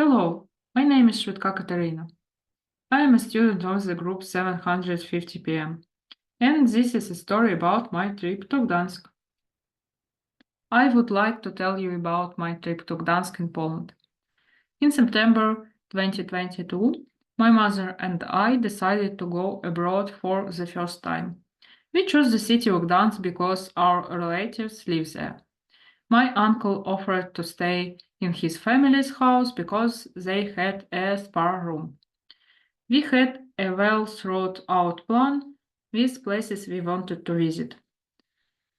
Hello, my name is Shwidka. I am a student of the group 750 PM, and this is a story about my trip to Gdansk. I would like to tell you about my trip to Gdansk in Poland. In September 2022, my mother and I decided to go abroad for the first time. We chose the city of Gdansk because our relatives live there. My uncle offered to stay in his family's house because they had a spare room. We had a well thought out plan with places we wanted to visit.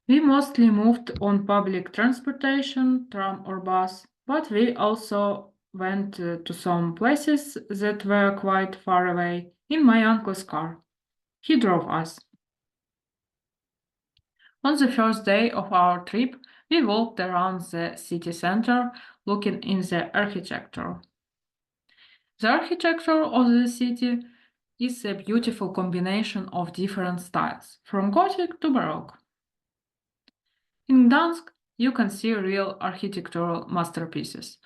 We mostly moved on public transportation, tram or bus, but we also went to some places that were quite far away in my uncle's car. He drove us. On the first day of our trip, we walked around the city center looking in the architecture. The architecture of the city is a beautiful combination of different styles, from Gothic to Baroque. In Gdansk, you can see real architectural masterpieces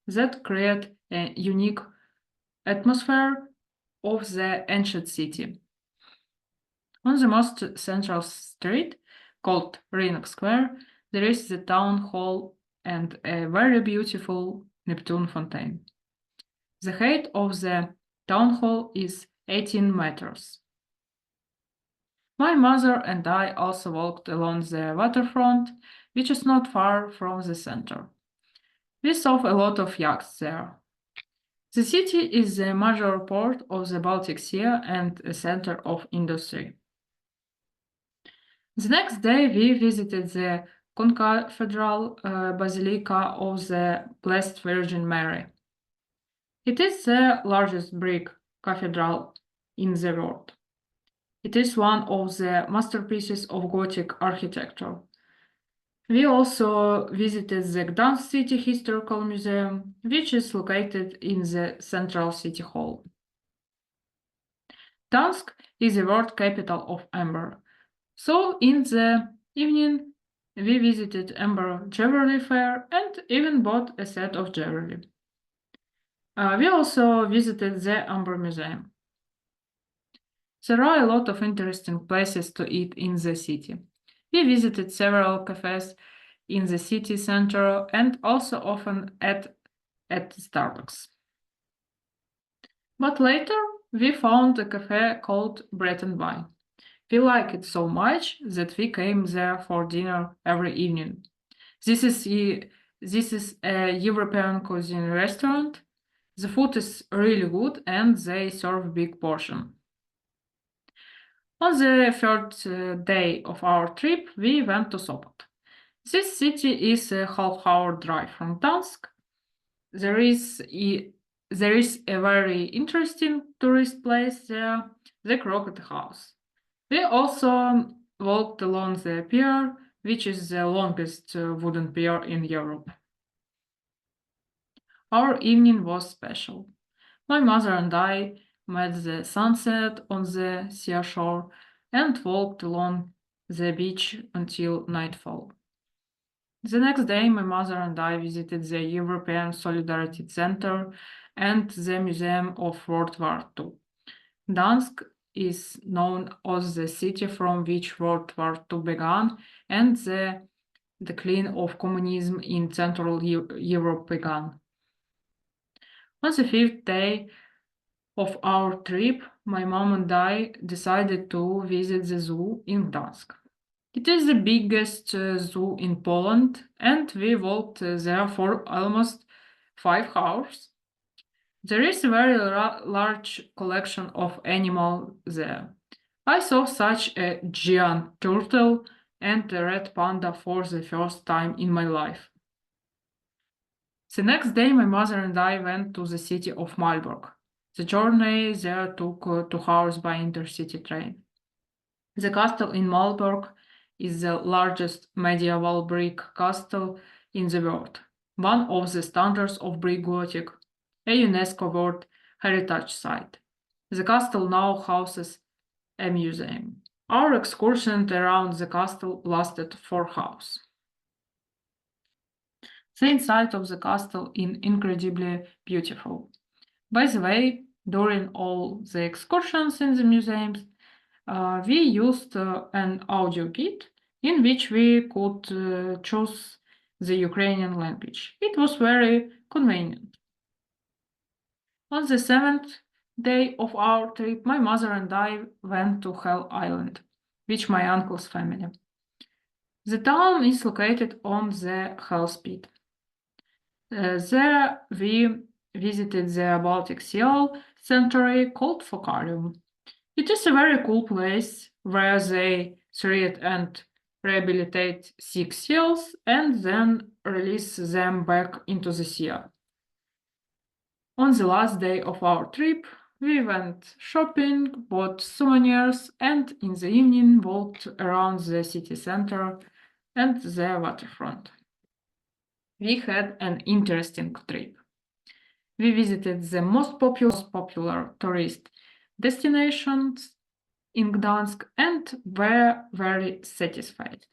that create a unique atmosphere of the ancient city. On the most central street, called Rynok Square, there is the town hall and a very beautiful Neptune fountain. The height of the town hall is 18 meters. My mother and I also walked along the waterfront, which is not far from the center. We saw a lot of yachts there. The city is the major port of the Baltic Sea and a center of industry. The next day we visited the Cathedral Basilica of the Blessed Virgin Mary. It is the largest brick cathedral in the world. It is one of the masterpieces of Gothic architecture. We also visited the Gdansk City Historical Museum, which is located in the Central City Hall. Gdansk is the world capital of amber. So in the evening, we visited Amber Jewelry Fair and even bought a set of jewelry. We also visited the Amber Museum. There are a lot of interesting places to eat in the city. We visited several cafes in the city center and also often at Starbucks. But later, we found a cafe called Bread and Wine. We liked it so much that we came there for dinner every evening. This is a European cuisine restaurant. The food is really good and they serve big portion. On the third day of our trip, we went to Sopot. This city is a half-hour drive from Gdansk. There is a very interesting tourist place there, the Crocodile House. We also walked along the pier, which is the longest wooden pier in Europe. Our evening was special. My mother and I met the sunset on the seashore and walked along the beach until nightfall. The next day, my mother and I visited the European Solidarity Center and the Museum of World War II. Gdansk is known as the city from which World War II began and the decline of communism in Central Europe began. On the fifth day of our trip, my mom and I decided to visit the zoo in Gdansk. It is the biggest zoo in Poland, and we walked there for almost 5 hours. There is a very large collection of animals there. I saw such a giant turtle and a red panda for the first time in my life. The next day, my mother and I went to the city of Malbork. The journey there took 2 hours by intercity train. The castle in Malbork is the largest medieval brick castle in the world, one of the standards of Brick Gothic, a UNESCO World Heritage Site. The castle now houses a museum. Our excursion around the castle lasted 4 hours. The inside of the castle is incredibly beautiful. By the way, during all the excursions in the museums, we used an audio guide in which we could choose the Ukrainian language. It was very convenient. On the 7th day of our trip, my mother and I went to Hell Island, with my uncle's family. The town is located on the Hell Spit. There we visited the Baltic Seal sanctuary called Focarium. It is a very cool place where they treat and rehabilitate sick seals and then release them back into the sea. On the last day of our trip, we went shopping, bought souvenirs, and in the evening walked around the city center and the waterfront. We had an interesting trip. We visited the most popular tourist destinations in Gdansk and were very satisfied.